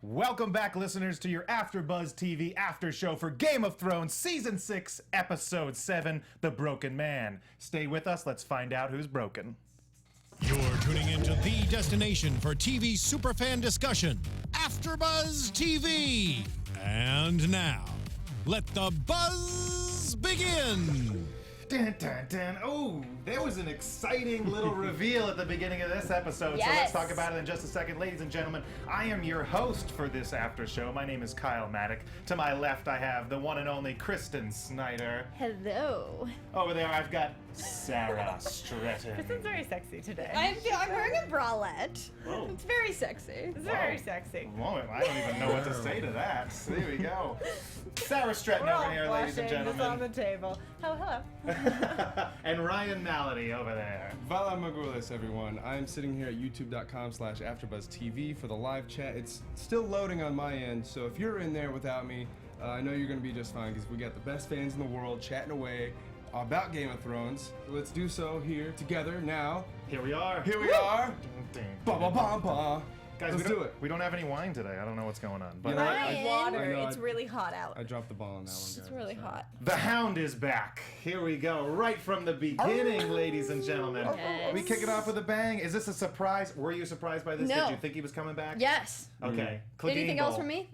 Welcome back, listeners, to your AfterBuzz TV after show for Game of Thrones Season 6, Episode 7, The Broken Man. Stay with us, let's find out who's broken. You're tuning into the destination for TV superfan discussion, AfterBuzz TV. And now, let the buzz begin. Dun, dun, dun. Oh, there was an exciting little reveal at the beginning of this episode, so let's talk about it in just a second. Ladies and gentlemen, I am your host for this after show. My name is Kyle Maddock. To my left, I have the one and only Kristen Snyder. Hello. Over there, I've got Sara Stretton. Kristen's very sexy today. I'm wearing a bralette. Whoa. It's very sexy. It's very sexy. Well, I don't even know what to say to that. There we go. Sara Stretton We're over all here, ladies and blushing. It's on gentlemen. the table. Oh, hello. And Ryan Malaty over there. Vala Magulis, everyone. I'm sitting here at youtube.com/AfterBuzzTV for the live chat. It's still loading on my end, so if you're in there without me, I know you're going to be just fine because we got the best fans in the world chatting away about Game of Thrones. Let's do so here together now. Here we are. Here we are. Ba ba ba ba. Guys, Let's do it. We don't have any wine today. I don't know what's going on. But You know what? Ryan. Water. I know, It's really hot out. I dropped the ball on that one, guys. It's really hot. the Hound is back. Here we go. Right from the beginning, ladies and gentlemen. Yes. We kick it off with a bang. Is this a surprise? Were you surprised by this? No. Did you think he was coming back? Yes. Okay. Anything else from me?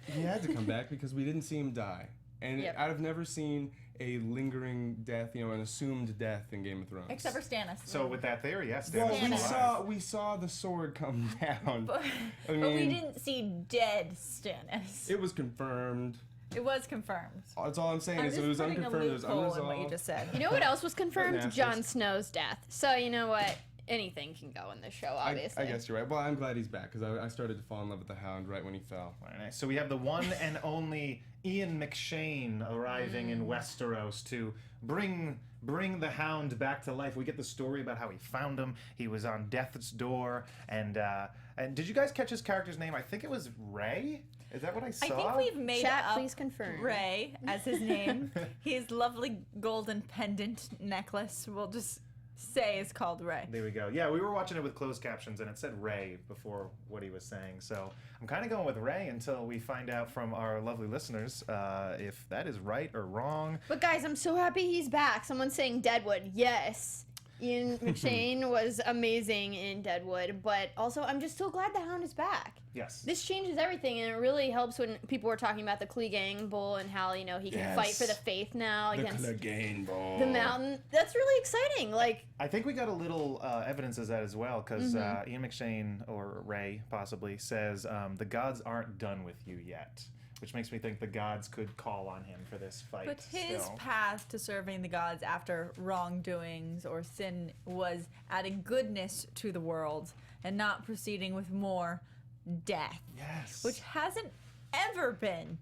He had to come back because we didn't see him die. And Yep. I've never seen a lingering death, an assumed death in Game of Thrones. Except for Stannis. So with that theory, yes. Well, Stannis is alive. we saw the sword come down. But we didn't see dead Stannis. It was confirmed. It was confirmed. That's all I'm saying. I'm is just it was putting unconfirmed. It a was loophole in unresolved. what you just said. You know what else was confirmed? Nationals. Jon Snow's death. So you know what? Anything can go in this show, obviously. I guess you're right. Well, I'm glad he's back because I started to fall in love with the Hound right when he fell. Very nice. So we have the one and only Ian McShane arriving in Westeros to bring the Hound back to life. We get the story about how he found him. He was on death's door, and did you guys catch his character's name? I think it was Ray. Is that what I saw? I think we've made Chat, up please confirm. Ray as his name. His lovely golden pendant necklace, we'll just say is called Ray. There we go. Yeah, we were watching it with closed captions, and it said Ray before what he was saying. So I'm kind of going with Ray until we find out from our lovely listeners if that is right or wrong. But guys, I'm so happy he's back. Someone's saying Deadwood. Yes. Ian McShane was amazing in Deadwood, but also I'm just so glad the Hound is back. Yes. This changes everything, and it really helps when people were talking about the Clegane Bull and how, he can Yes. fight for the faith now against Clegane Ball. the Mountain. That's really exciting. Like, I think we got a little evidence of that as well, because Ian McShane, or Ray possibly, says the gods aren't done with you yet, which makes me think the gods could call on him for this fight. But his still. path to serving the gods after wrongdoings or sin was adding goodness to the world and not proceeding with more death. Yes. Which hasn't ever been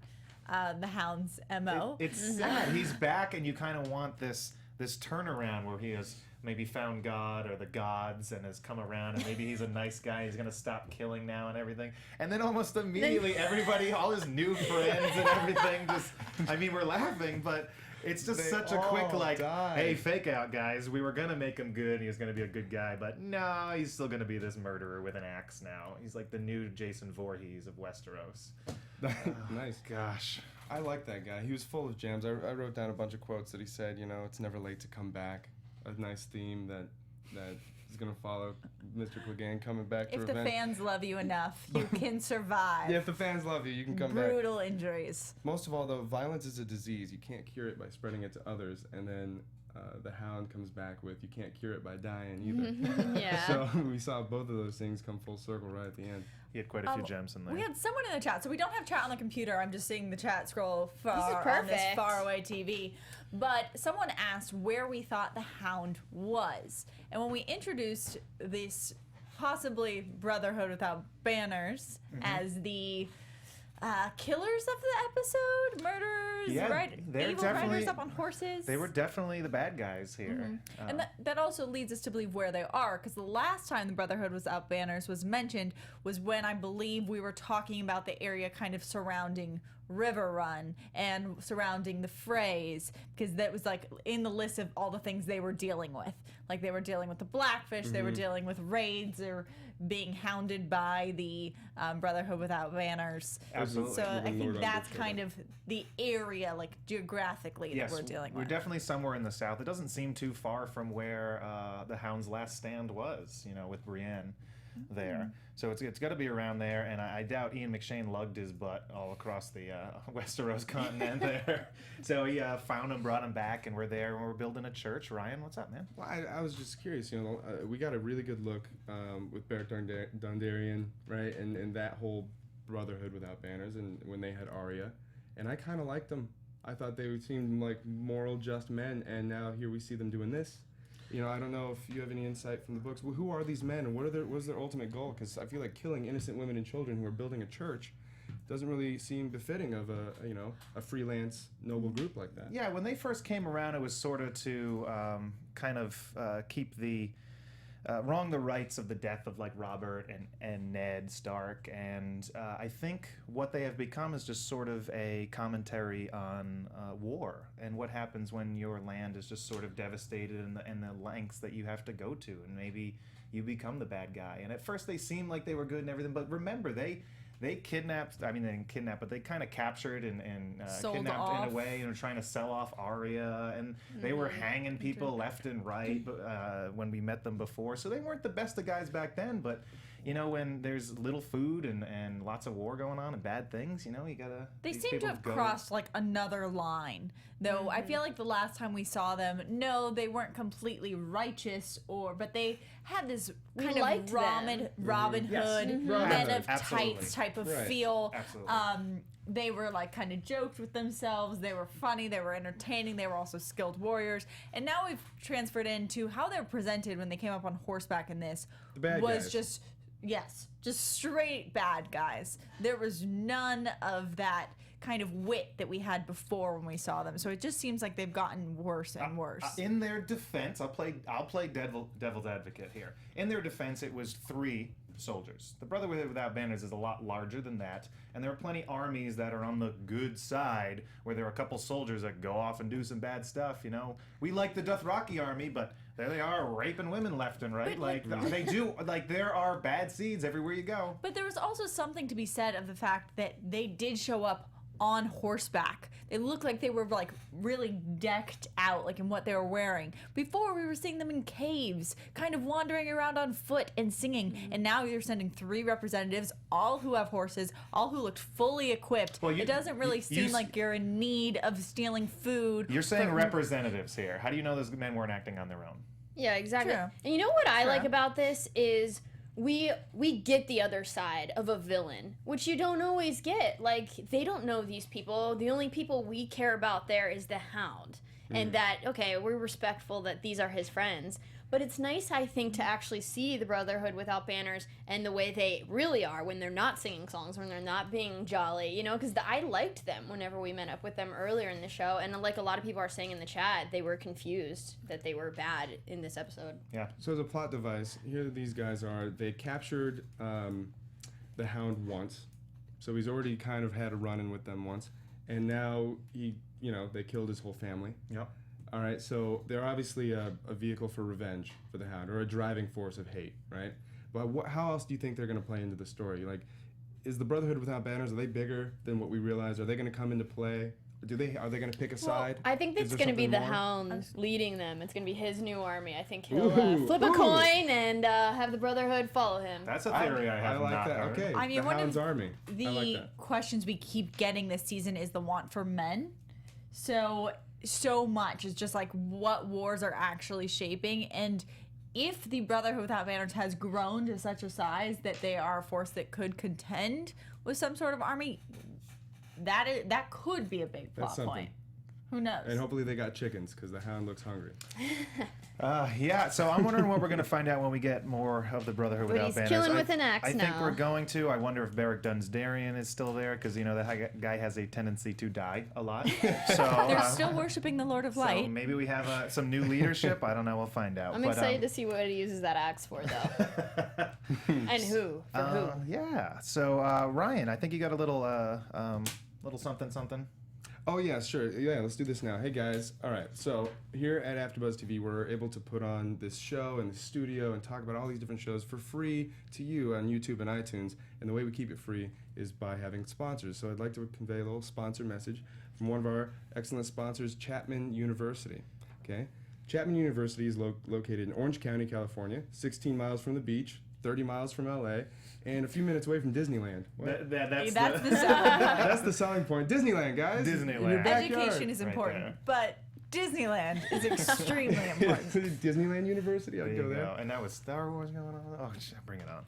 the Hound's MO. It's sad. He's back, and you kind of want this turnaround where he has maybe found God or the gods and has come around, and maybe he's a nice guy. He's gonna stop killing now and everything. And then almost immediately, everybody, all his new friends and everything, we're laughing, but it's just They such a quick all like, died. hey, fake out, guys. We were gonna make him good. He was gonna be a good guy, but no, he's still gonna be this murderer with an axe now. He's like the new Jason Voorhees of Westeros. Nice. Gosh. I like that guy. He was full of gems. I wrote down a bunch of quotes that he said. It's never late to come back. A nice theme that is gonna follow Mr. Clegane coming back to If the revenge. fans love you enough, you can survive Yeah, if the fans love you, you can come back. brutal injuries. Most of all, though, violence is a disease. You can't cure it by spreading it to others. And then the Hound comes back with, you can't cure it by dying either. yeah. So we saw both of those things come full circle right at the end. He had quite a few gems in there. We had someone in the chat, so we don't have chat on the computer. I'm just seeing the chat scroll far on this perfect. faraway TV. But someone asked where we thought the Hound was, and when we introduced this possibly Brotherhood without banners as the killers of the episode, murderers, horses, Yeah, right? they're Evil definitely- riders up on horses. They were definitely the bad guys here. And that also leads us to believe where they are, because the last time the Brotherhood Without Banners was mentioned was when I believe we were talking about the area kind of surrounding River Run and surrounding the Freys, because that was like in the list of all the things they were dealing with. Like they were dealing with the Blackfish, they were dealing with raids, or being hounded by the Brotherhood Without Banners. Absolutely. So I Lord think on that's Bridge kind of the area, like geographically, Yes, that we're dealing we're with. definitely somewhere in the south. It doesn't seem too far from where the Hound's last stand was, with Brienne there. So it's got to be around there, and I doubt Ian McShane lugged his butt all across the Westeros continent there. So he found him, brought him back, and we're there, and we're building a church. Ryan, what's up, man? Well, I was just curious. We got a really good look with Beric Dondarrion, right, and that whole Brotherhood Without Banners, and when they had Arya, and I kind of liked them. I thought they seemed like moral, just men, and now here we see them doing this. I don't know if you have any insight from the books. Well, who are these men, and what's their ultimate goal? Because I feel like killing innocent women and children who are building a church doesn't really seem befitting of a freelance noble group like that. Yeah, when they first came around, it was sort of to kind of keep wrong the rights of the death of like Robert and Ned Stark, and I think what they have become is just sort of a commentary on war and what happens when your land is just sort of devastated and the lengths that you have to go to, and maybe you become the bad guy. And at first they seemed like they were good and everything, but remember they kidnapped, I mean they didn't kidnap, but they kind of captured and Sold kidnapped off. in a way, trying to sell off Arya, and they were hanging people left and right when we met them before. So they weren't the best of guys back then, but when there's little food and lots of war going on and bad things, you gotta... They these seem to people have go. crossed like another line, though. I feel like the last time we saw them, no, they weren't completely righteous, but they had this kind liked of Robin Yes. Hood, Right. men of Absolutely. tights type of Right. feel. Absolutely. They were like kind of joked with themselves. They were funny. They were entertaining. They were also skilled warriors. And now we've transferred into how they're presented when they came up on horseback in this. The bad was guys. just straight bad guys. There was none of that kind of wit that we had before when we saw them. So it just seems like they've gotten worse and worse. In their defense, I'll play devil's advocate here. In their defense, it was 3 soldiers. The Brotherhood Without Banners is a lot larger than that, and there are plenty armies that are on the good side where there are a couple soldiers that go off and do some bad stuff. We like the Dothraki army, but there they are raping women left and right. They do. Like, there are bad seeds everywhere you go. But there was also something to be said of the fact that they did show up on horseback. They looked like they were like really decked out, like in what they were wearing. Before we were seeing them in caves, kind of wandering around on foot and singing. And now you're sending 3 representatives, all who have horses, all who looked fully equipped. Well, it doesn't really seem like you're in need of stealing food. You're saying representatives here. How do you know those men weren't acting on their own? Yeah, exactly. True. And you know what I True. like about this is we get the other side of a villain, which you don't always get. Like, they don't know these people. The only people we care about there is the Hound. And that, okay, we're respectful that these are his friends. But it's nice, I think, to actually see the Brotherhood Without Banners and the way they really are when they're not singing songs, when they're not being jolly, because I liked them whenever we met up with them earlier in the show. And like a lot of people are saying in the chat, they were confused that they were bad in this episode. Yeah. So as a plot device, here these guys are. They captured the Hound once, so he's already kind of had a run-in with them once, and now they killed his whole family. Yep. All right, so they're obviously a vehicle for revenge for the Hound, or a driving force of hate, right? But how else do you think they're going to play into the story? Like, is the Brotherhood Without Banners, are they bigger than what we realize? Are they going to come into play? Are they going to pick a side? I think Is it's there going to be something the more? Hound leading them. It's going to be his new army. I think he'll Ooh, flip a ooh. coin and have the Brotherhood follow him. That's a theory I have like not that. heard. Okay, I mean, the one of Hound's army. The I like that. questions we keep getting this season is the want for men. So much is just like what wars are actually shaping, and if the Brotherhood Without Banners has grown to such a size that they are a force that could contend with some sort of army, that could be a big plot That's something. point. Who knows? And hopefully they got chickens, because the Hound looks hungry. Yeah, so I'm wondering what we're going to find out when we get more of the Brotherhood But Without he's Banners. killing with an axe I think now. we're going to. I wonder if Beric Dondarrion is still there, because, you know, that guy has a tendency to die a lot. So They're still worshing the Lord of Light. So maybe we have some new leadership. I don't know. We'll find out. I'm excited to see what he uses that axe for, though. And who? For who? Yeah. So, Ryan, I think you got a little something. Oh yeah, sure. Yeah, let's do this now. Hey guys. All right. So here at AfterBuzz TV, we're able to put on this show in the studio and talk about all these different shows for free to you on YouTube and iTunes. And the way we keep it free is by having sponsors. So I'd like to convey a little sponsor message from one of our excellent sponsors, Chapman University. Okay. Chapman University is located in Orange County, California, 16 miles from the beach, 30 miles from LA, and a few minutes away from Disneyland. That's the That's the selling point. Disneyland, guys. Disneyland. In your backyard. Education is Right important, there. but Disneyland is extremely important. Disneyland University, I'd There go you there. go. And that was Star Wars going on. Oh, bring it on.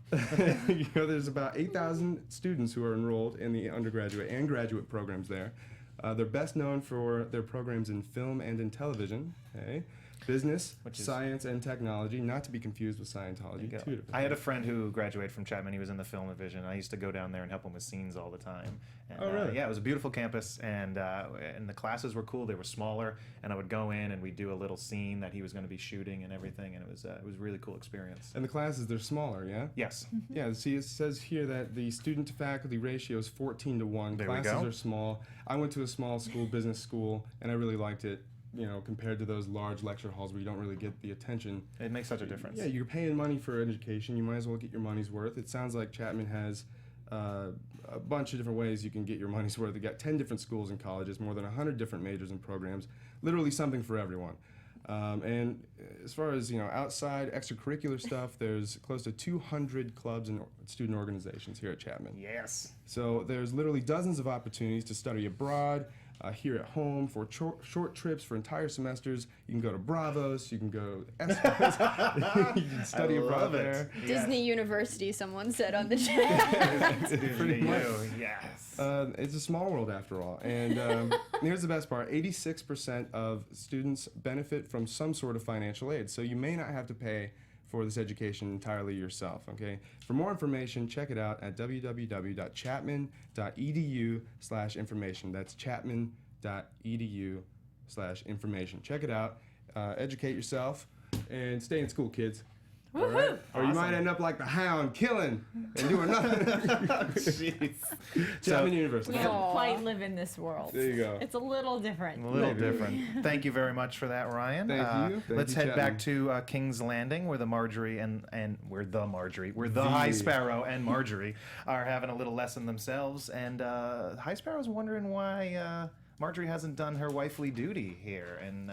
You know, there's about 8,000 students who are enrolled in the undergraduate and graduate programs there. They're best known for their programs in film and in television. Okay. Business, science, and technology, not to be confused with Scientology. Two different I had a things. friend who graduated from Chapman. He was in the film division. I used to go down there and help him with scenes all the time. And, Oh, really? Yeah, it was a beautiful campus, and the classes were cool. They were smaller, and I would go in and we'd do a little scene that he was going to be shooting and everything, and it was a really cool experience. And the classes, they're smaller, yeah? Yes. Yeah, see, it says here that the student-to-faculty ratio is 14-1. There we Classes go. are small. I went to a small school, business school, and I really liked it, you know, compared to those large lecture halls where you don't really get the attention. It makes such a difference. Yeah, you're paying money for education. You might as well get your money's worth. It sounds like Chapman has a bunch of different ways you can get your money's worth. They got 10 different schools and colleges, more than 100 different majors and programs, literally something for everyone. And as far as, you know, outside extracurricular stuff, there's close to 200 clubs and student organizations here at Chapman. Yes. So there's literally dozens of opportunities to study abroad, here at home, for short trips for entire semesters. You can go to Bravos, you can go to Essos, you can study I abroad love it. there. Disney University, someone said on the chat. Disney much. Yes. It's a small world after all. And here's the best part. 86% of students benefit from some sort of financial aid. So you may not have to pay for this education entirely yourself, okay? For more information, check it out at www.chapman.edu/information. That's chapman.edu/information. Check it out, educate yourself, and stay in school, kids. All right? Or you might end up like the Hound, killing and doing nothing. Jeez. Chapman University. We don't quite live in this world. There you go. It's a little different. A little Maybe. different. Thank you very much for that, Ryan. Thank you. Thank Let's you, head back Chapman. to King's Landing, where the High Sparrow and Marjorie are having a little lesson themselves, and High Sparrow's wondering why Marjorie hasn't done her wifely duty here and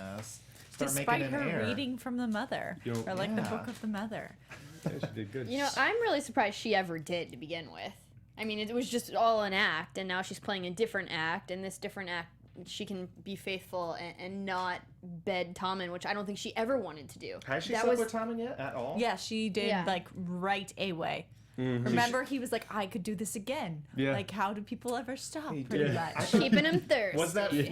start Despite making an her heir. reading from the mother, Yo, or like the yeah. book of the mother. Yeah, she did good. You know, I'm really surprised she ever did to begin with. I mean, it was just all an act, and now she's playing a different act, and this different act, she can be faithful and not bed Tommen, which I don't think she ever wanted to do. Has she That slept was- with Tommen yet at all? Yeah, she did, Yeah. like, right away. Remember, he was like, I could do this again. Yeah. Like, how do people ever stop, He pretty did. much? Keeping him thirsty.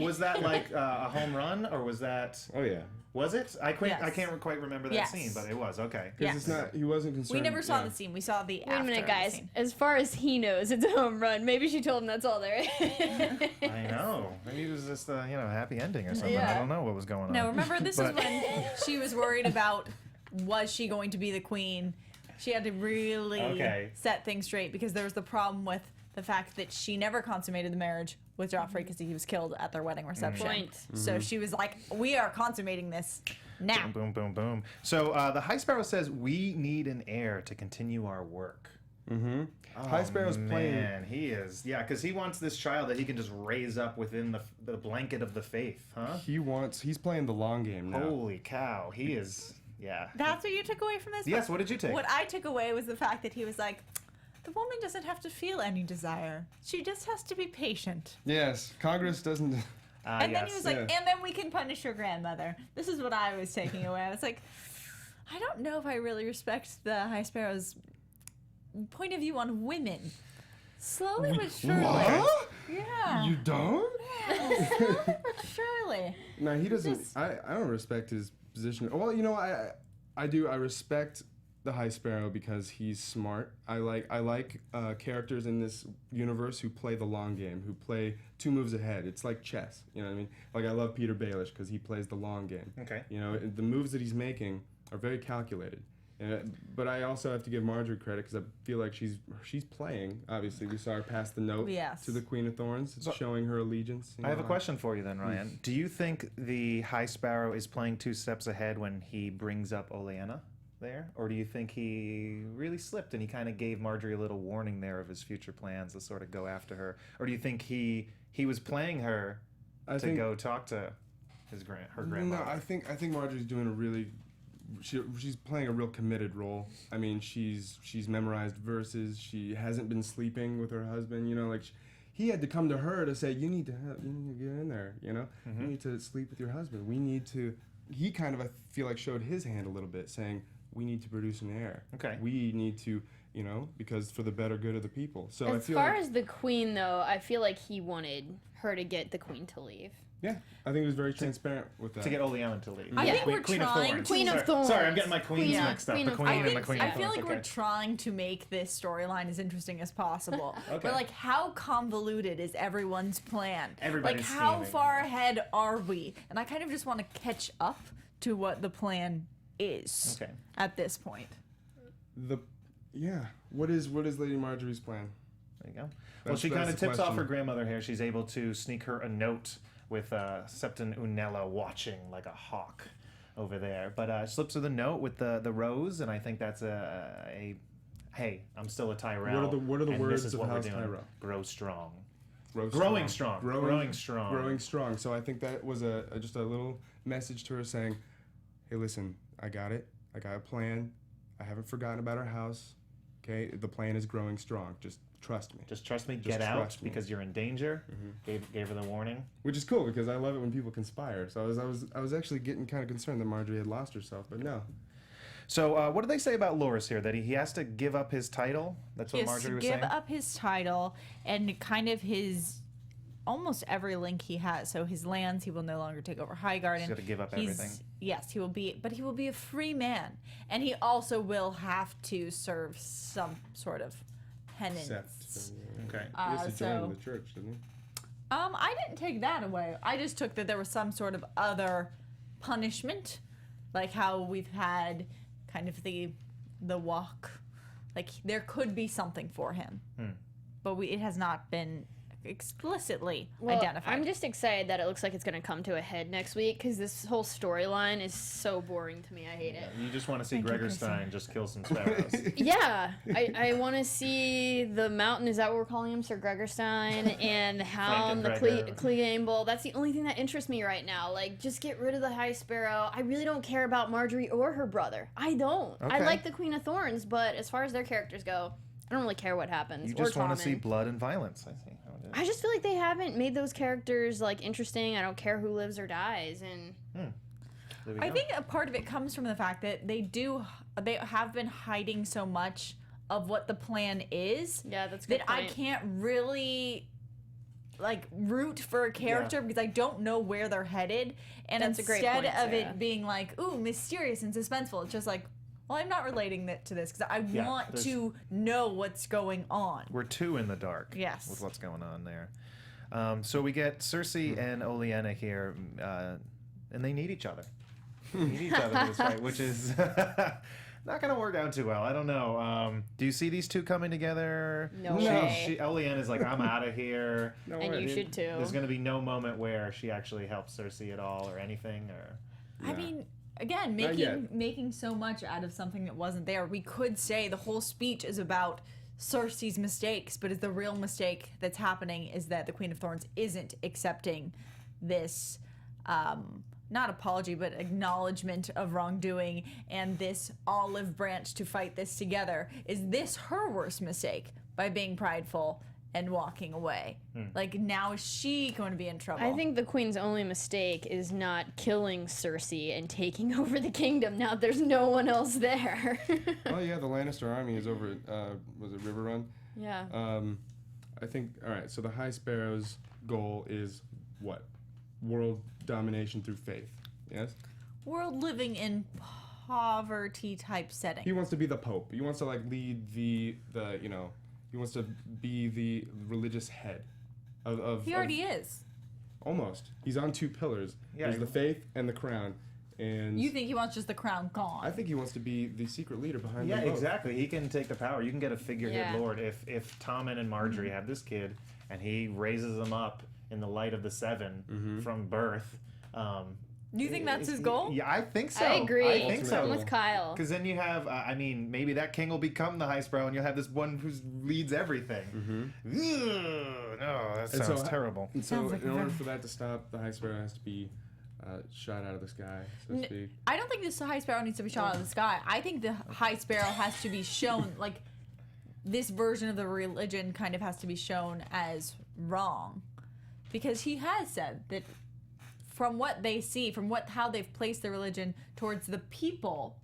Was that like a home run, or was that? Oh, yeah. Was it? I Yes. can't quite remember that Yes. scene, but it was okay. Because Yeah. it's not, he wasn't concerned. We never saw yeah. the scene. We saw the Wait a minute, guys. As far as he knows, it's a home run. Maybe she told him that's all there is. I know. Maybe it was just a happy ending or something. Yeah. I don't know what was going on. No, remember, this But- is when she was worried about, was she going to be the queen? She had to really Okay. set things straight, because there was the problem with the fact that she never consummated the marriage with Joffrey because he was killed at their wedding reception. Point. So she was like, we are consummating this now. Boom, boom, boom, boom. So the High Sparrow says we need an heir to continue our work. Mm-hmm. High Sparrow's playing. Man, he is. Yeah, because he wants this child that he can just raise up within the blanket of the faith, huh? He's playing the long game now. Holy cow, he is. Yeah. That's what you took away from this? Yes. What did you take? What I took away was the fact that he was like, the woman doesn't have to feel any desire. She just has to be patient. Yes, Congress doesn't. And then he was like, yeah. and then we can punish your grandmother. This is what I was taking away. I was like, I don't know if I really respect the High Sparrow's point of view on women. Slowly but surely. What? Yeah. You don't? Surely. No, he doesn't. I don't respect his position. Well, you know, I do. I respect the High Sparrow because he's smart. I like characters in this universe who play the long game, who play 2 moves ahead. It's like chess. You know what I mean? Like I love Peter Baelish because he plays the long game. Okay. You know, the moves that he's making are very calculated. But I also have to give Marjorie credit because I feel like she's playing. Obviously, we saw her pass the note to the Queen of Thorns. It's showing her allegiance. I have a question for you then, Ryan. Do you think the High Sparrow is playing 2 steps ahead when he brings up Olenna there? Or do you think he really slipped and he kind of gave Marjorie a little warning there of his future plans to sort of go after her? Or do you think he was playing her to go talk to her grandmother? No, I think Marjorie's doing a really... She's playing a real committed role. I mean, she's memorized verses. She hasn't been sleeping with her husband. You know, like he had to come to her to say, you need to get in there. You know, you need to sleep with your husband. We need to. He kind of, I feel like, showed his hand a little bit, saying we need to produce an heir. Okay. We need to, you know, because for the better good of the people. So As I feel far like, as the queen, though, I feel like he wanted her to get the queen to leave. yeah, I think he was very transparent with that. To get Olenna to leave. I think we're Queen of trying Thorns. to- Queen of Thorns. Sorry, I'm getting my queens Queen- mixed up. Queen The of queen Thorns. and the queen I of feel Thorns. like we're trying to make this storyline as interesting as possible. Okay. But like, how convoluted is everyone's plan? Everybody's like, how scheming. far ahead are we? And I kind of just want to catch up to what the plan is Okay. at this point. What is Lady Marjorie's plan? There you go. Well, she That's kind of the tips off question. her grandmother here. She's able to sneak her a note with Septon Unella watching like a hawk over there. But slips her the note with the rose, and I think that's a hey, I'm still a Tyrell. What are the and words this is of what we're House doing. Tyrell? Grow strong. Growing strong. Growing Growing strong. Growing strong. So I think that was just a little message to her saying, hey, listen, I got it. I got a plan. I haven't forgotten about our house. Okay? The plan is growing strong. Just trust me. Just trust me. Just Get out trust me. because you're in danger. Gave her the warning. Which is cool because I love it when people conspire. So I was actually getting kind of concerned that Marjorie had lost herself, but no. So what do they say about Loras here? That he has to give up his title? That's He what has Marjorie to was give saying? up his title and kind of his almost every link he has. So his lands, he will no longer take over Highgarden. He's got to give up everything. Yes, he will be, but he will be a free man, and he also will have to serve some sort of penance. Okay. I guess he so- joined the church, didn't he? I didn't take that away. I just took that there was some sort of other punishment, like how we've had kind of the walk. Like there could be something for him, but it has not been explicitly identified. I'm just excited that it looks like it's going to come to a head next week because this whole storyline is so boring to me. I hate it. You just want to see Thank you, Gregor Kristen. Stein just kill some sparrows. Yeah, I want to see the mountain. Is that what we're calling him, Sir Gregor Stein? And Hound, the Frankenfregor. Clegane Bull. That's the only thing that interests me right now. Like, just get rid of the High Sparrow. I really don't care about Marjorie or her brother. I don't. I Okay. like the Queen of Thorns, but as far as their characters go, I don't really care what happens. You or just want to see Tommen. blood and violence. I see how it is. I just feel like they haven't made those characters like interesting. I don't care who lives or dies, and There we I go. think a part of it comes from the fact that they have been hiding so much of what the plan is yeah, that's a good that I point. can't really like root for a character because I don't know where they're headed. And That's a great instead point, of Sarah. it being like, ooh, mysterious and suspenseful, it's just like, well, I'm not relating that to this because I Yeah, want there's- to know what's going on. We're too in the dark. Yes. With what's going on there. So we get Cersei and Olenna here, and they need each other. They need each other for this fight, which is not going to work out too well. I don't know. Do you see these two coming together? No No. way. Olenna's like, I'm out of here. No And way. you should too. There's going to be no moment where she actually helps Cersei at all or anything. Or I Yeah. mean, again, Not yet. making so much out of something that wasn't there. We could say the whole speech is about Cersei's mistakes, but the real mistake that's happening is that the Queen of Thorns isn't accepting this not apology but acknowledgement of wrongdoing and this olive branch to fight this together. Is this her worst mistake by being prideful and walking away? Like, now is she going to be in trouble? I think the queen's only mistake is not killing Cersei and taking over the kingdom. Now there's no one else there. Oh yeah, the Lannister army is over at was it River Run? yeah. I think, all right, so the High Sparrow's goal is what? World domination through faith, yes? World living in poverty type setting. He wants to be the Pope. He wants to, like, lead the you know, he wants to be the religious head of He already is. Almost. He's on two pillars. Yeah. There's the faith and the crown. And You think he wants just the crown gone? I think he wants to be the secret leader behind Yeah, them both. exactly. He can take the power. You can get a figurehead Yeah. lord if Tommen and Marjorie have this kid and he raises them up in the light of the Seven from birth. Do you think that's his goal? Yeah, I think so. I agree. I think so. I'm with Kyle. Because then you have, I mean, maybe that king will become the High Sparrow, and you'll have this one who leads everything. Ugh, no, that And sounds so- terrible. And so, Sounds like in order very- for that to stop, the High Sparrow has to be shot out of the sky, so to speak. I don't think this High Sparrow needs to be shot out of the sky. I think the High Sparrow has to be shown, like, this version of the religion kind of has to be shown as wrong. Because he has said that from what they see, from how they've placed the religion towards the people,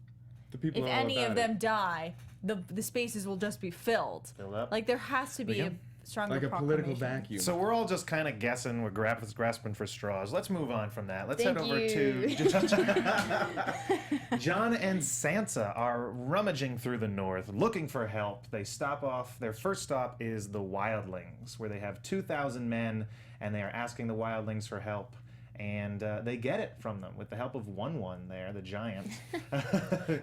The people if are all any about of it. them die, the spaces will just be filled. Fill up. Like, there has to be a stronger Like a political proclamation. vacuum. So we're all just kind of guessing. We're grasping for straws. Let's move on from that. Let's head Thank over you. to Jon and Sansa are rummaging through the north, looking for help. They stop off. Their first stop is the Wildlings, where they have 2,000 men, and they are asking the Wildlings for help. And they get it from them with the help of One there, the giant.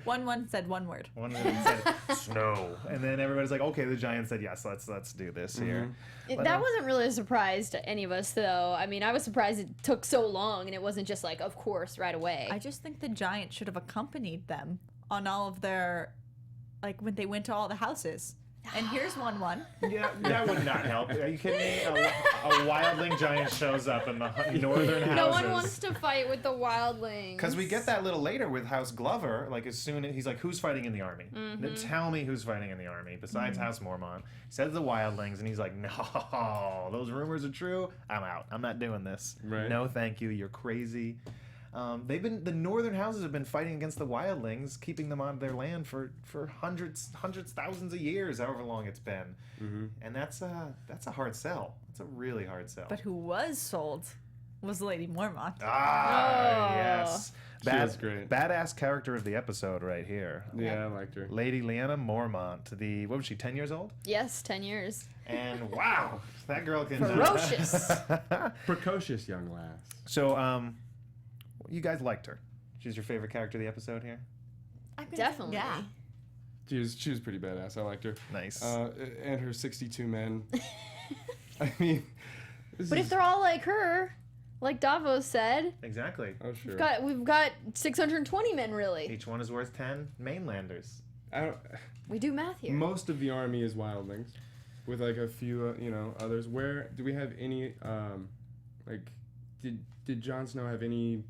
One said one word. One of them said snow, and then everybody's like, "Okay." The giant said, "Yes, let's do this here." That wasn't really a surprise to any of us, though. I mean, I was surprised it took so long, and it wasn't just like, of course, right away. I just think the giant should have accompanied them on all of their, like, when they went to all the houses. And here's one. Yeah, that would not help. Are you kidding me? A wildling giant shows up in the northern houses. No one wants to fight with the wildlings. Because we get that little later with House Glover. Like, as soon as he's like, "Who's fighting in the army? Tell me who's fighting in the army besides House Mormont." Says the wildlings, and he's like, "No, those rumors are true. I'm out. I'm not doing this. Right. No, thank you. You're crazy." The northern houses have been fighting against the wildlings, keeping them on their land for hundreds, thousands of years, however long it's been. And that's a hard sell. It's a really hard sell. But who was sold was Lady Mormont. Ah, Oh. yes. She was great. Badass character of the episode right here. Yeah, I liked her. Lady Lyanna Mormont. What was she, 10 years old? Yes, 10 years. And wow, that girl can... Ferocious. Precocious young lass. So, you guys liked her. She's your favorite character of the episode here? Definitely. Yeah. She was pretty badass. I liked her. Nice. And her 62 men. I mean... But if they're all like her, like Davos said, Exactly. Oh, sure. we've got 620 men, really. Each one is worth 10 mainlanders. I don't, We do math here. most of the army is wildlings, with like a few, others. Where do we have any? Did Jon Snow have any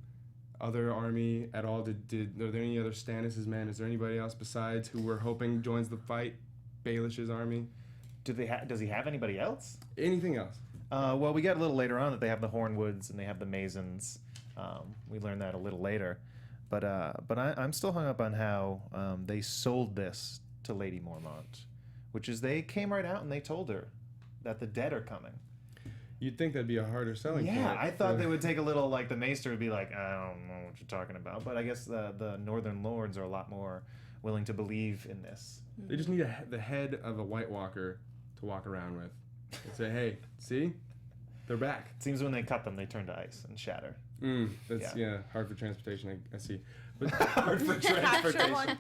other army at all? Are there any other Stannis' men? Is there anybody else besides who we're hoping joins the fight? Baelish's army? Does he have anybody else? Anything else? Well, we get a little later on that they have the Hornwoods and they have the Masons. We learn that a little later. But I'm still hung up on how they sold this to Lady Mormont, which is they came right out and they told her that the dead are coming. You'd think that'd be a harder selling point. Yeah, I thought they would take a little, like the Maester would be like, "I don't know what you're talking about." But I guess the Northern Lords are a lot more willing to believe in this. They just need the head of a White Walker to walk around with and say, "Hey, see, they're back." It seems when they cut them, they turn to ice and shatter. That's hard for transportation. I see, but Hard for transportation.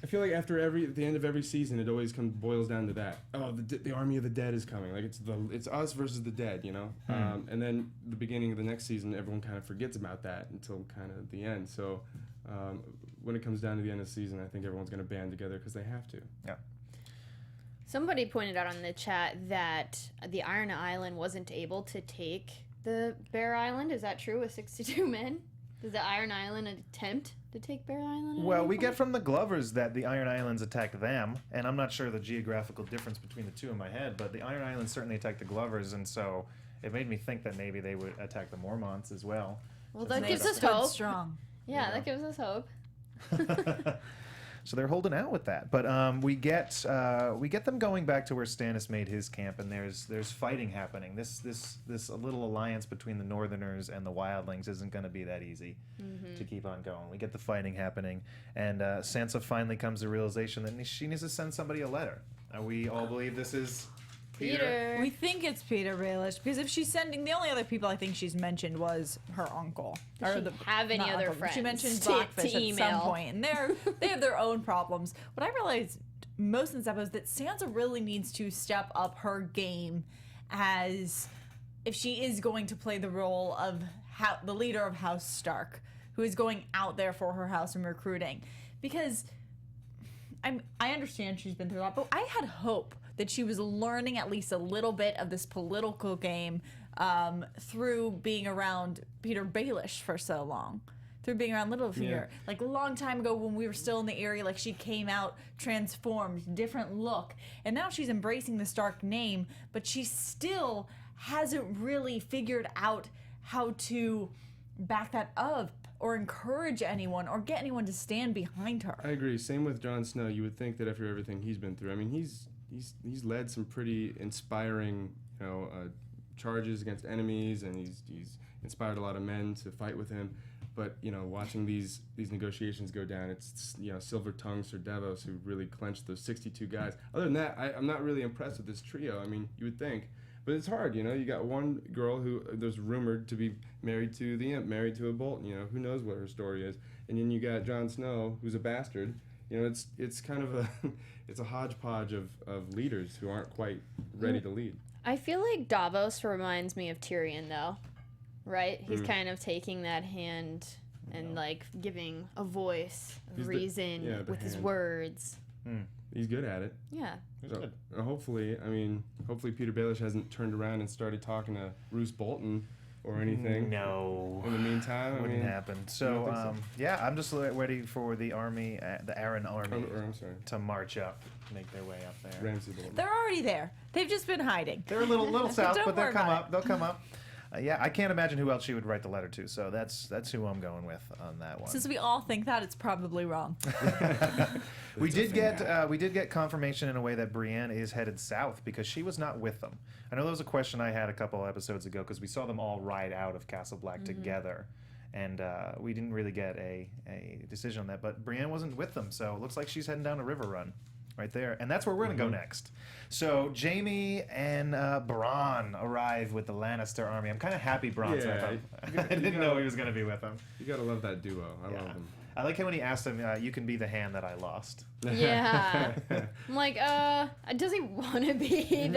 I feel like at the end of every season, it always boils down to that. Oh, the army of the dead is coming. Like it's us versus the dead, you know. And then the beginning of the next season, everyone kind of forgets about that until kind of the end. So when it comes down to the end of the season, I think everyone's going to band together because they have to. Yeah. Somebody pointed out on the chat that the Iron Island wasn't able to take the Bear Island. Is that true with 62 men? Does the Iron Island attempt to take Bear Island? at Well, any we get point? from the Glovers that the Iron Islands attacked them, and I'm not sure the geographical difference between the two in my head, but the Iron Islands certainly attacked the Glovers, and so it made me think that maybe they would attack the Mormonts as well. Well, that They gives us stood hope. strong. Yeah, that gives us hope. So they're holding out with that. But we get them going back to where Stannis made his camp, and there's fighting happening. This little alliance between the Northerners and the Wildlings isn't going to be that easy to keep on going. We get the fighting happening, and Sansa finally comes to the realization that she needs to send somebody a letter. We all believe this is Peter. We think it's Peter Baelish because if she's sending, the only other people I think she's mentioned was her uncle. Does she have any not other uncle, friends She mentioned to Blackfish at email? some point, and they have their own problems. What I realized most in this episode is that Sansa really needs to step up her game as if she is going to play the role of the leader of House Stark, who is going out there for her house and recruiting. Because I understand she's been through a lot, but I had hope that she was learning at least a little bit of this political game through being around Peter Baelish for so long. Through being around Littlefinger. Yeah. Like a long time ago when we were still in the area, like she came out transformed, different look. And now she's embracing the Stark name, but she still hasn't really figured out how to back that up or encourage anyone or get anyone to stand behind her. I agree. Same with Jon Snow. You would think that after everything he's been through, I mean, he's led some pretty inspiring, charges against enemies, and he's inspired a lot of men to fight with him. But watching these negotiations go down, it's Silver Tongue, Sir Davos, who really clenched those 62 guys. Other than that, I'm not really impressed with this trio. I mean, you would think. But it's hard, you got one girl who there's rumored to be married to the Imp, married to a Bolton, who knows what her story is. And then you got Jon Snow, who's a bastard. It's kind of it's a hodgepodge of leaders who aren't quite ready to lead. I feel like Davos reminds me of Tyrion, though, right? He's kind of taking that hand and like giving a voice, He's reason the with his hand. words. He's good at it. Yeah. So, hopefully Peter Baelish hasn't turned around and started talking to Roose Bolton or anything. No. In the meantime, Wouldn't happen. So, I'm just ready for the army, the Arryn army, I'm sorry. to march up, make their way up there. Ramsay Bolton. They're already there. They've just been hiding. They're a little south, Don't but they'll worry come about up. They'll come up. I can't imagine who else she would write the letter to. So that's who I'm going with on that one. Since we all think that, it's probably wrong. We did get confirmation in a way that Brienne is headed south because she was not with them. I know that was a question I had a couple episodes ago because we saw them all ride out of Castle Black together, and we didn't really get a decision on that. But Brienne wasn't with them, so it looks like she's heading down a river run. Right there, and that's where we're gonna go next. So Jaime and Bronn arrive with the Lannister army. I'm kind of happy Bronn's with them. I didn't know he was gonna be with them. You gotta love that duo. I love them. I like how when he asked him, "You can be the hand that I lost." Yeah. I'm like, does he want to be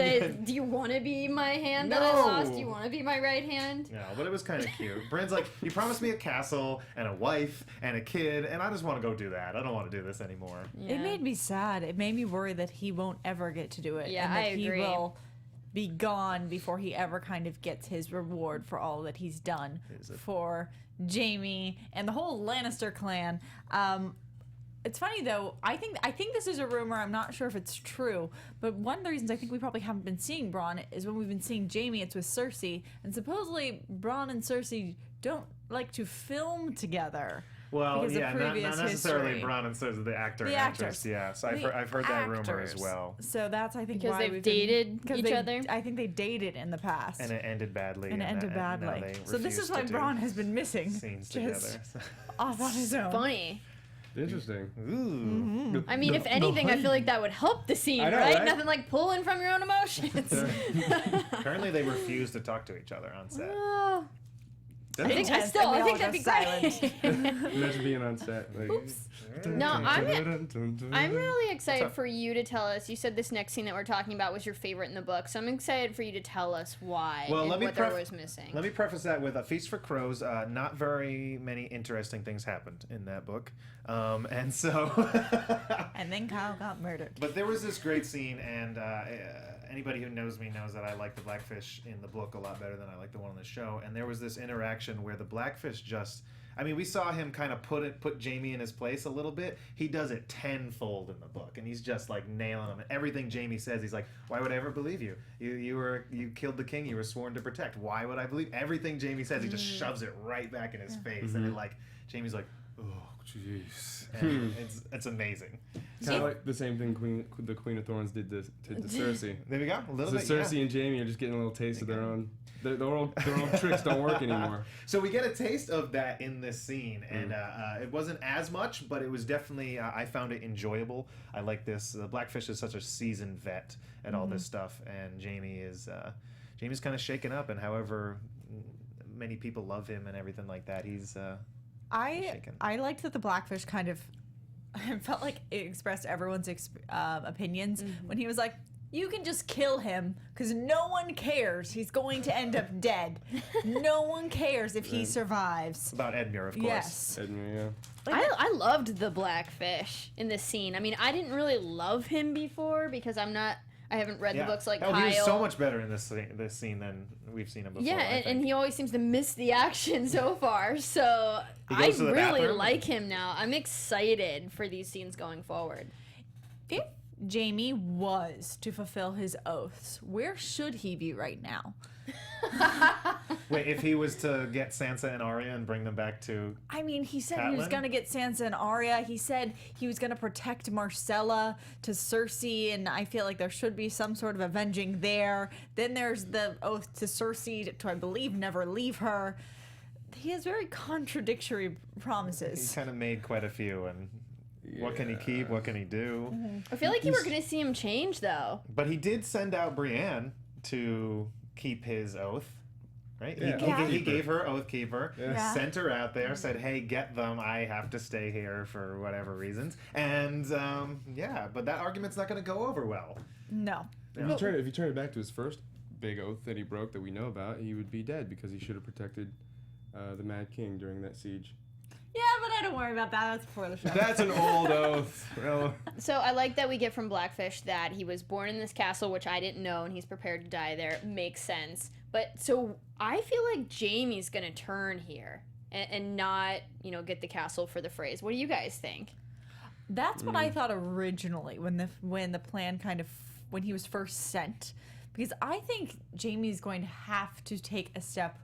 do you want to be my hand that I lost? Do you want to be my right hand? No, but it was kind of cute. Bryn's like, "You promised me a castle and a wife and a kid, and I just want to go do that. I don't want to do this anymore." Yeah. It made me sad. It made me worry that he won't ever get to do it. Yeah, and that I agree. he will be gone before he ever kind of gets his reward for all that he's done for Jaime and the whole Lannister clan. It's funny though. I think this is a rumor. I'm not sure if it's true, but one of the reasons I think we probably haven't been seeing Bronn is when we've been seeing Jaime, it's with Cersei, and supposedly Bronn and Cersei don't like to film together. Well, because yeah, of not previous necessarily history. Bronn and Cersei, the actor The and actress. actors. Yeah, so The I've heard that rumor as actors. well. So that's, I think, Because why they've we've dated been, each other? I think they dated in the past. And it ended badly. And it ended now badly. they So this refuse is why to do Bronn has been missing. scenes just together. off on his own. Funny. Interesting. Ooh. I mean, if anything, I feel like that would help the scene, I know, right? right? Nothing like pulling from your own emotions. Apparently, they refuse to talk to each other on set. Oh, I think Intense, and we I all think that'd be go silent. great. Imagine being on set. Like, Oops. No, I'm really excited up? for you to tell us. You said this next scene that we're talking about was your favorite in the book, so I'm excited for you to tell us why Well, and let me what there was missing. Let me preface that with A Feast for Crows. Not very many interesting things happened in that book. And so... And then Kyle got murdered. But there was this great scene, and anybody who knows me knows that I like the Blackfish in the book a lot better than I like the one on the show. And there was this interaction where the Blackfish just... I mean, we saw him kind of put Jaime in his place a little bit. He does it tenfold in the book, and he's just like nailing him. And everything Jaime says, he's like, "Why would I ever believe you? You killed the king you were sworn to protect. Why would I believe?" Everything Jaime says, he just shoves it right back in his face, and it like Jaime's like, "Oh jeez. And it's amazing. Kind of like the same thing the Queen of Thorns did to Cersei. There we go. A little So bit. Cersei and Jaime are just getting a little taste of their own. Their old tricks don't work anymore. So we get a taste of that in this scene, and it wasn't as much, but it was definitely. I found it enjoyable. I like this. Blackfish is such a seasoned vet at all this stuff, and Jaime's kind of shaken up, and however many people love him and everything like that, he's. I liked that the Blackfish kind of. I felt like it expressed everyone's opinions when he was like, you can just kill him because no one cares. He's going to end up dead. No one cares if he survives. About Edmure, of course. Yes. Edmure, yeah. I loved the Blackfish in this scene. I mean, I didn't really love him before because I haven't read the books like Kyle. He was so much better in this scene than we've seen him before. Yeah, and he always seems to miss the action so far. So I goes to the really bathroom? like him now. I'm excited for these scenes going forward. If Jaime was to fulfill his oaths, where should he be right now? Wait, if he was to get Sansa and Arya and bring them back to... I mean, he said he was Catelyn? going to get Sansa and Arya. He said he was going to protect Marcella to Cersei, and I feel like there should be some sort of avenging there. Then there's the oath to Cersei to, I believe, never leave her. He has very contradictory He promises. kind of made quite a few, and what can he keep, what can he do? I feel like you were going to see him change, though. But he did send out Brienne to keep his oath, right? Yeah. He gave her Oathkeeper, Yeah. sent her out there, said, hey, get them, I have to stay here for whatever reasons. And, but that argument's not going to go over well. No. If you turn it back to his first big oath that he broke that we know about, he would be dead because he should have protected the Mad King during that siege. Yeah, but I don't worry about that. That's before the show. That's an old oath. Well, So I like that we get from Blackfish that he was born in this castle, which I didn't know, and he's prepared to die there. It makes sense. But so I feel like Jaime's going to turn here and not, get the castle for the phrase. What do you guys think? That's what I thought originally when the plan when he was first sent, because I think Jaime's going to have to take a step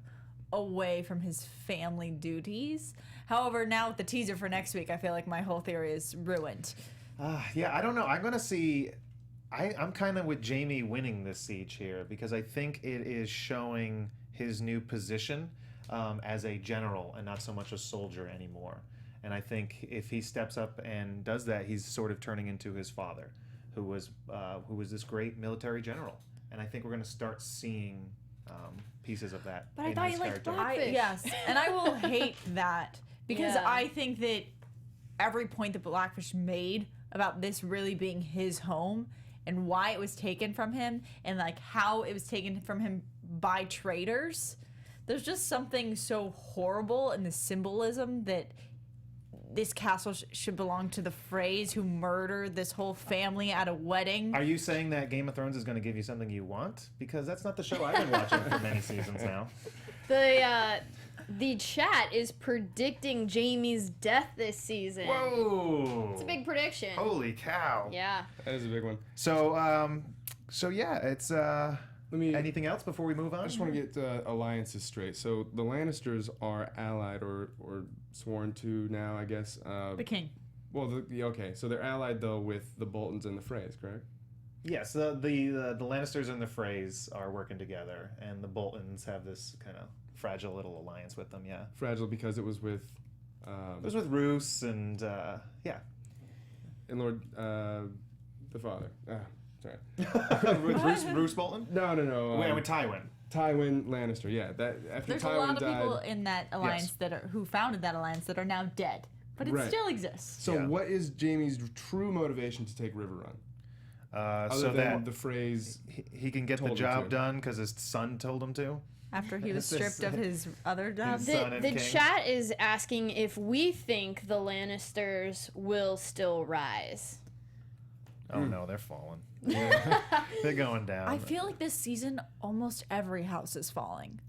away from his family duties. However, now with the teaser for next week, I feel like my whole theory is ruined. Yeah, I don't know. I'm going to see... I'm kind of with Jaime winning this siege here because I think it is showing his new position as a general and not so much a soldier anymore. And I think if he steps up and does that, he's sort of turning into his father, who was this great military general. And I think we're going to start seeing pieces of that. But I in thought his you liked character. Blackfish. Yes, and I will hate that because Yeah. I think that every point that Blackfish made about this really being his home and why it was taken from him and like how it was taken from him by traitors, there's just something so horrible in the symbolism that this castle should belong to the Freys who murdered this whole family at a wedding. Are you saying that Game of Thrones is going to give you something you want? Because that's not the show I've been watching for many seasons now. The chat is predicting Jaime's death this season. Whoa! It's a big prediction. Holy cow! Yeah. that is a big one. So yeah, it's me- anything else before we move on? I just want to get alliances straight. So the Lannisters are allied or sworn to now, I guess. The king. Well, okay. So they're allied though with the Boltons and the Freys, correct? Yes, the Lannisters and the Freys are working together, and the Boltons have this kind of fragile little alliance with them. Yeah, Fragile because it was with. it was with Roose and yeah. And Lord, the father. Sorry. with Roose Bolton. No. Wait, with Tywin. Tywin Lannister. Yeah, that after There's Tywin a lot of died. people in that alliance who founded that alliance that are now dead, but it Right. still exists. So Yeah. what is Jaime's true motivation to take River Run? Other So than that the phrase. he can get the told him job to. done because his son told him to. After he was This- stripped of his other jobs. Son and The king. chat is asking if we think the Lannisters will still rise. Oh no, they're falling. They're going down. I feel like this season, almost every house is falling.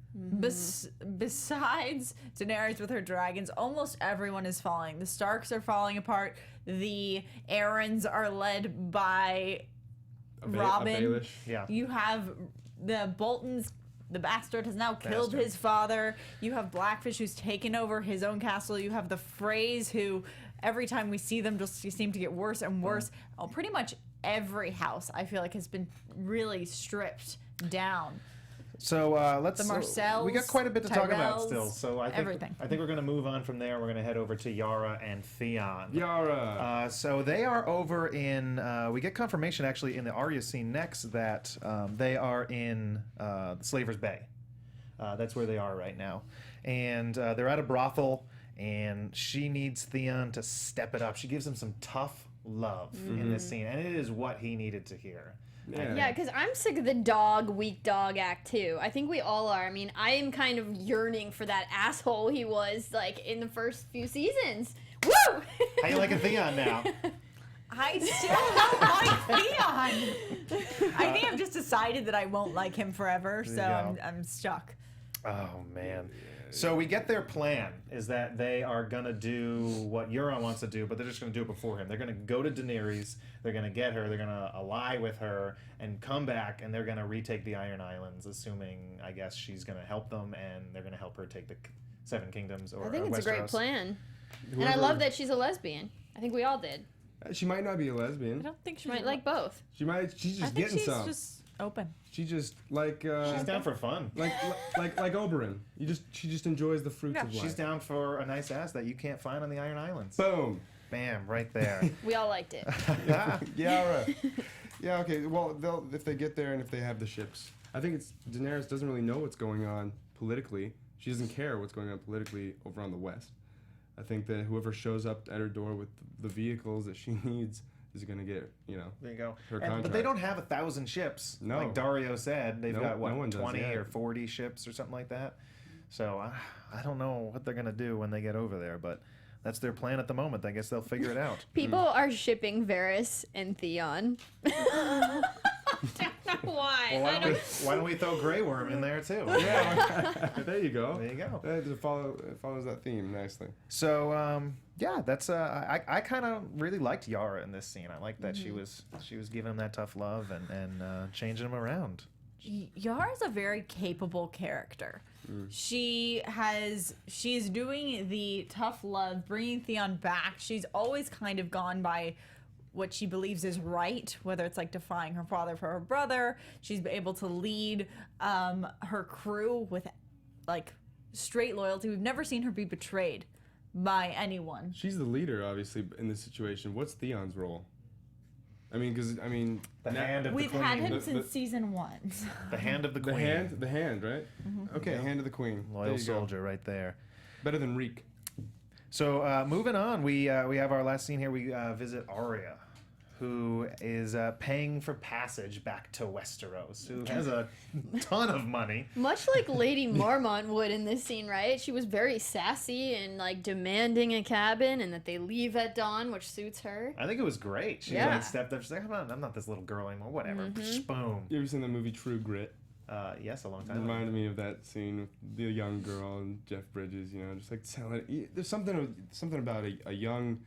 Besides Daenerys with her dragons, almost everyone is falling. The Starks are falling apart. The Aarons are led by A Robin. Baelish. Yeah. You have the Boltons the bastard has now killed his father. You have Blackfish, who's taken over his own castle. You have the Freys, who every time we see them just seem to get worse and worse. Oh, pretty much every house, I feel like, has been really stripped down. So let's. The Marcells, we got quite a bit to talk about still. Tyrells, So I think everything. I think we're going to move on from there. We're going to head over to Yara and Theon. Yara. So they are over in. We get confirmation actually in the Arya scene next that they are in Slaver's Bay. That's where they are right now, and they're at a brothel, and she needs Theon to step it up. She gives him some tough love in this scene, and it is what he needed to hear. Yeah, because I'm sick of the weak dog act too. I think we all are. I mean, I am kind of yearning for that asshole he was like in the first few seasons. Woo! How you liking Theon now? I still don't like Theon. I think I've just decided that I won't like him forever, so I'm stuck. Oh man. So we get their plan is that they are gonna do what Euron wants to do, but they're just gonna do it before him. They're gonna go to Daenerys, they're gonna get her, they're gonna ally with her, and come back, and they're gonna retake the Iron Islands, assuming I guess she's gonna help them, and they're gonna help her take the Seven Kingdoms or I think it's Westeros. a great plan, and I love that she's a lesbian. I think we all did. She might not be a I lesbian. don't think She might like both. She's I just think getting she's some. just open. She just like She's down for fun. like Oberyn. She just enjoys the fruits of life. She's down for a nice ass that you can't find on the Iron Islands. Boom. Bam, right there. We all liked it. Yara. Yeah. Okay. Well, if they get there and if they have the ships, I think it's Daenerys doesn't really know what's going on politically. She doesn't care what's going on politically over on the west. I think that whoever shows up at her door with the vehicles that she needs is going to get, There you go. her But contract. they don't have 1,000 ships. No. Like Dario said, they've No- got what, no one does, 20 yeah. or 40 ships or something like that. So I don't know what they're gonna do when they get over there, but that's their plan at the moment. I guess they'll figure it out. People are shipping Varys and Theon. I don't know why. Well, I don't. why don't we throw Grey Worm in there too? Yeah. There you go. There you go. It follows that theme nicely. So yeah, that's I kind of really liked Yara in this scene. I liked that she was giving him that tough love and changing him around. Yara's a very capable character. She's doing the tough love, bringing Theon back. She's always kind of gone by what she believes is right, whether it's like defying her father for her brother. She's able to lead her crew with like straight loyalty. We've never seen her be betrayed by anyone. She's the leader, obviously, in this situation. What's Theon's role? The hand of We've the queen. had him The- since season 1. The hand of the the queen. hand, right? Okay, hand of the queen. There Loyal you go. soldier right there. Better than Reek. So moving on, we have our last scene here. We visit Arya, who is paying for passage back to Westeros, who has a ton of money. Much like Lady Marmont would in this scene, right? She was very sassy and like demanding a cabin and that they leave at dawn, which suits her. I think it was great. She Yeah. like stepped up. She's like, I'm not this little girl anymore. Whatever. Boom. You ever seen the movie True Grit? Yes, a long time ago. Reminded me of that scene with the young girl and Jeff Bridges. Just like telling. There's something about a young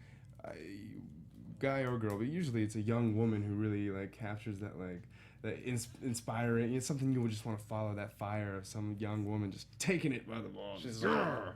guy or girl, but usually it's a young woman who really like captures that like that inspiring. It's something you would just want to follow, that fire of some young woman just taking it by the balls. She's mine.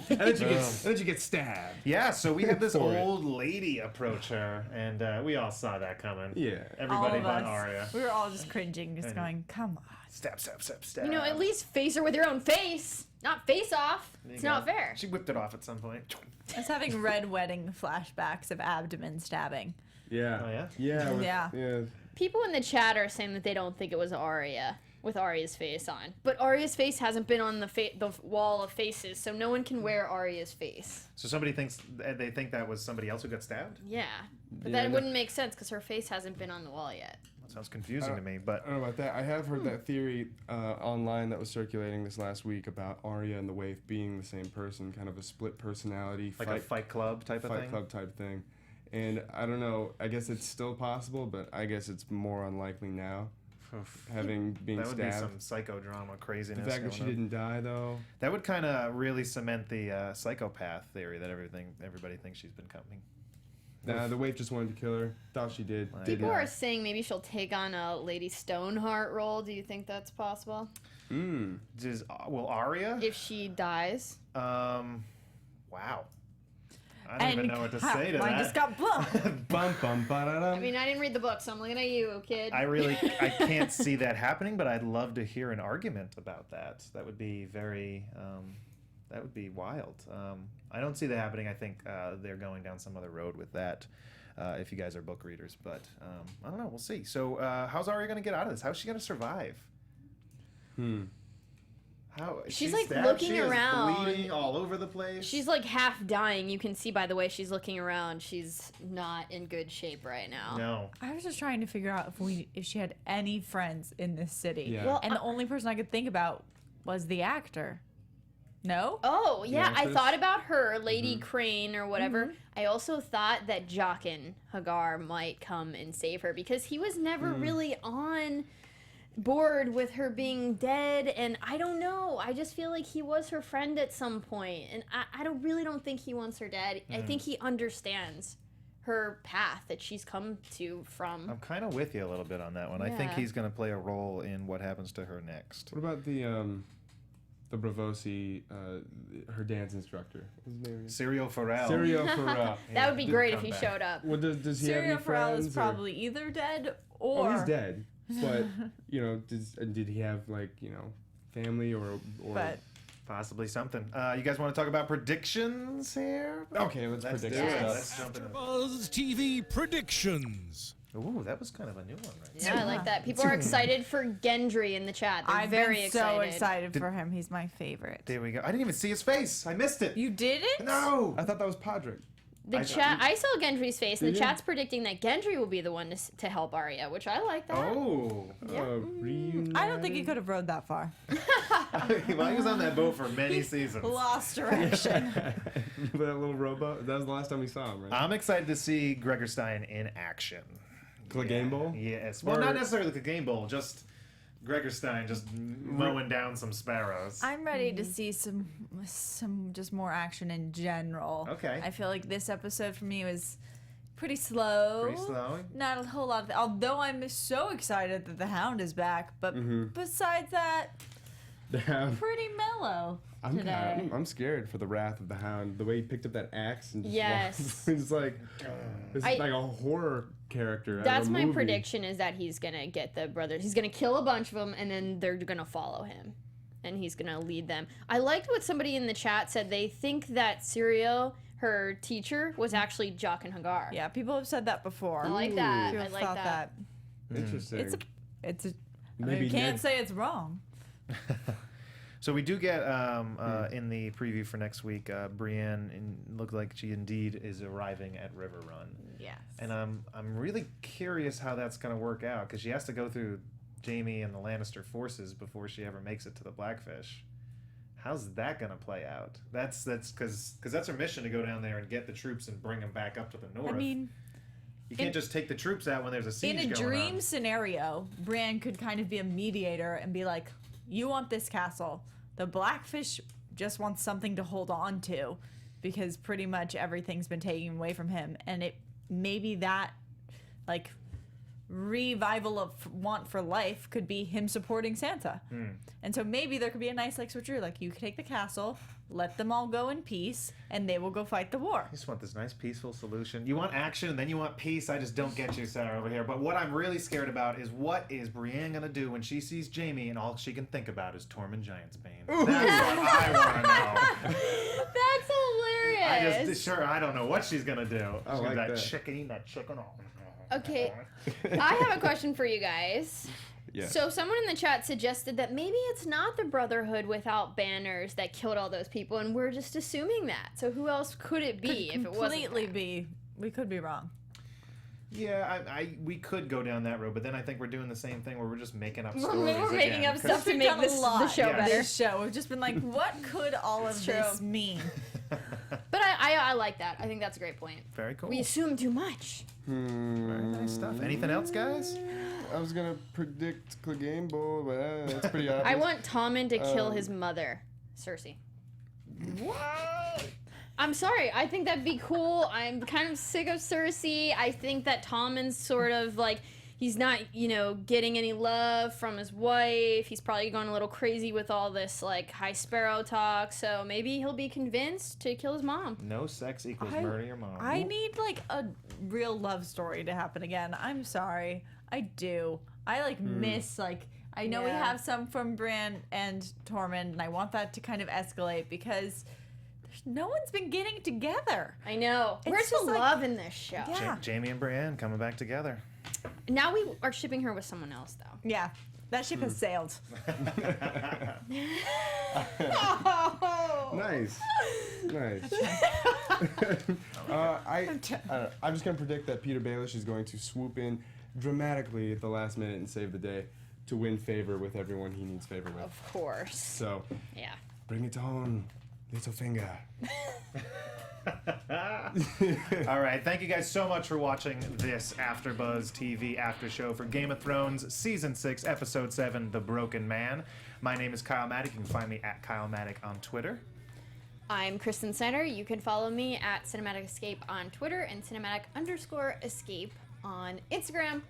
and then she gets stabbed. Yeah, so we had this For it. old lady approach her, and we all saw that coming. Yeah. Everybody All of but us. Arya. We were all just cringing, just going, come on. Stab, stab, stab, stab. You know, at least face her with your own face, not face off. There you It's go. not fair. She whipped it off at some point. I was having red wedding flashbacks of abdomen stabbing. Yeah. Oh, yeah? Yeah. Yeah. Yeah. People in the chat are saying that they don't think it was Arya with Arya's face on. But Arya's face hasn't been on the wall of faces, so no one can wear Arya's face. So somebody thinks they think that was somebody else who got stabbed? Yeah. But Yeah, that no. wouldn't make sense because her face hasn't been on the wall yet. That sounds confusing to me, but I don't know about that. I have heard that theory online that was circulating this last week about Arya and the Waif being the same person, kind of a split personality, like a Fight Club type of Fight thing? Club type thing. And I don't know. I guess it's still possible, but I guess it's more unlikely now, being That would be stabbed. some psychodrama The craziness. fact that she going on. didn't die, though. That would kind of really cement the psychopath theory that everybody thinks she's becoming. Nah, the waif just wanted to kill her. Thought she did. People are saying maybe she'll take on a Lady Stoneheart role. Do you think that's possible? Will Arya? If she dies. Wow. I don't even know what to say to Mine that. just got bumped. Bum, bum, ba-da-dum. I mean, I didn't read the book, so I'm looking at you, kid. I can't see that happening, but I'd love to hear an argument about that. That would be very, that would be wild. I don't see that happening. I think they're going down some other road with that. If you guys are book readers, but I don't know. We'll see. So, how's Arya going to get out of this? How's she going to survive? She's like stabbed, looking she is around, bleeding all over the place. She's like half dying. You can see by the way she's looking around. She's not in good shape right now. No. I was just trying to figure out if she had any friends in this city. Yeah. Well, And the only person I could think about was the actor. No? Oh, yeah, I actress? thought about her, Lady Crane or whatever. I also thought that Jaqen Hagar might come and save her because he was never really on board with her being dead, and I don't know. I just feel like he was her friend at some point, and I don't think he wants her dead. I think he understands her path that she's come to from. I'm kind of with you a little bit on that one. I think Yeah. he's going to play a role in what happens to her next. What about the Bravosi, her dance instructor? What's his name? Serial Pharrell. Serial Farrell. That would be did great if come he back. showed up. Well, does he have Syria any Farrell friends? is or- probably either dead or... Oh, he's dead. But, did he have, family or... But Possibly something. You guys want to talk about predictions here? Okay, let's Let's predict do it. stuff. Let's jump in. AfterBuzz TV predictions. Ooh, that was kind of a new one right Yeah, I like that. People are excited for Gendry in the chat. They're I've very been excited. so excited for him. He's my favorite. There we go. I didn't even see his face. I missed it. You didn't? No. I thought that was Podrick. The chat. I saw Gendry's face, and the Did you? chat's predicting that Gendry will be the one to help Arya, which I like that. Oh. I don't think he could have rode that far. Well, he was on that boat for many seasons. Lost direction. That little rowboat. That was the last time we saw him, right? I'm excited to see Gregor Stein in action. Clegane Bowl? Yes. Well, Or- not necessarily the Game Bowl, just Gregor Stein just mowing down some sparrows. I'm ready to see some just more action in general. Okay. I feel like this episode for me was pretty slow. Pretty slow. Not a whole lot of although I'm so excited that the Hound is back, but besides that, pretty mellow today. I'm scared for the wrath of the Hound. The way he picked up that axe and just Yes. it's like this I- is like a horror character. out of That's a my movie. prediction is that he's gonna get the brothers. He's gonna kill a bunch of them, and then they're gonna follow him, and he's gonna lead them. I liked what somebody in the chat said. They think that Syrio, her teacher, was actually Jaqen Hagar. Yeah, people have said that before. I like that. People I have like thought that. Interesting. It's a I Maybe mean, can't Ned- say it's wrong. So we do get in the preview for next week, Brienne looked like she indeed is arriving at River Run. Yes. And I'm really curious how that's going to work out because she has to go through Jaime and the Lannister forces before she ever makes it to the Blackfish. How's that going to play out? That's because that's her mission to go down there and get the troops and bring them back up to the north. I mean, you can't just take the troops out when there's a siege in a going dream on. scenario, Bran could kind of be a mediator and be like, you want this castle. The Blackfish just wants something to hold on to because pretty much everything's been taken away from him. And it maybe that like revival of want for life could be him supporting Sansa. And so maybe there could be a nice like switcheroo, like you could take the castle, let them all go in peace, and they will go fight the war. I just want this nice, peaceful solution. You want action, and then you want peace. I just don't get you, Sarah, over here. But what I'm really scared about is what is Brienne going to do when she sees Jaime and all she can think about is Tormund Giantsbane? That's what I want to know. That's hilarious. I don't know what she's going to do. I She's like that that. chicken, eating that chicken. Okay, I have a question for you guys. Yeah. So someone in the chat suggested that maybe it's not the Brotherhood without banners that killed all those people, and we're just assuming that. So who else could it be if it wasn't Completely that? be. We could be wrong. Yeah, we could go down that road, but then I think we're doing the same thing where we're just making up We're stories making again, up 'cause- stuff to We've make done a this the lot show Yes. better. This show, we've just been like, what could all of true. this mean? But I like that. I think that's a great point. Very cool. We assume too much. Very nice stuff. Anything else, guys? I was gonna predict Clegane Bowl, but that's pretty obvious. I want Tommen to kill his mother, Cersei. What? I'm sorry. I think that'd be cool. I'm kind of sick of Cersei. I think that Tommen's sort of like, he's not, getting any love from his wife. He's probably gone a little crazy with all this, like, High Sparrow talk. So maybe he'll be convinced to kill his mom. No sex equals murder your mom. I need, like, a real love story to happen again. I'm sorry. I do. I, like, miss, like... I know we have some from Bran and Tormund, and I want that to kind of escalate because no one's been getting together. I know. Where's the love in this show? Yeah. Jamie and Brienne coming back together. Now we are shipping her with someone else, though. Yeah. That ship has sailed. Nice. I'm just going to predict that Peter Baelish is going to swoop in dramatically at the last minute and save the day to win favor with everyone he needs favor with. Of course. So, yeah. Bring it on, little finger. All right, thank you guys so much for watching this AfterBuzz TV after show for Game of Thrones Season 6, Episode 7, The Broken Man. My name is Kyle Maddock. You can find me at Kyle Maddock on Twitter. I'm Kristen Snyder. You can follow me at Cinematic Escape on Twitter and Cinematic_Escape on Instagram.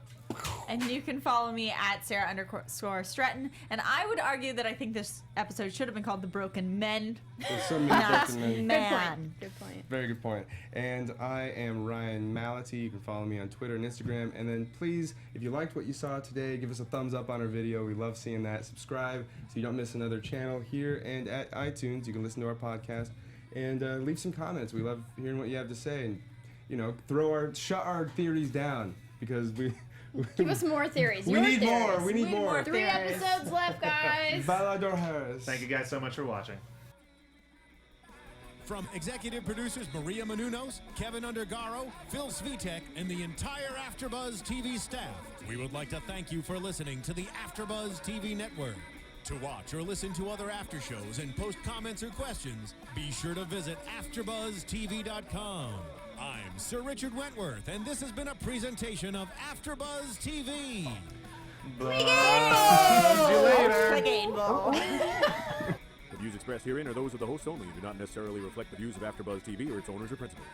And you can follow me at Sara_Stretton. And I would argue that I think this episode should have been called The Broken Men. There's so many broken men. Good point. Very good point. And I am Ryan Malaty. You can follow me on Twitter and Instagram. And then please, if you liked what you saw today, give us a thumbs up on our video. We love seeing that. Subscribe so you don't miss another channel here and at iTunes. You can listen to our podcast and leave some comments. We love hearing what you have to say. And, shut our theories down because we... Give us more theories. We need more. We need more. 3 episodes left, guys. Valador Harris. Thank you guys so much for watching. From executive producers Maria Menounos, Kevin Undergaro, Phil Svitek, and the entire AfterBuzz TV staff, we would like to thank you for listening to the AfterBuzz TV network. To watch or listen to other after shows and post comments or questions, be sure to visit AfterBuzzTV.com. I'm Sir Richard Wentworth, and this has been a presentation of AfterBuzz TV. See you later. The views expressed herein are those of the hosts only and do not necessarily reflect the views of AfterBuzz TV or its owners or principals.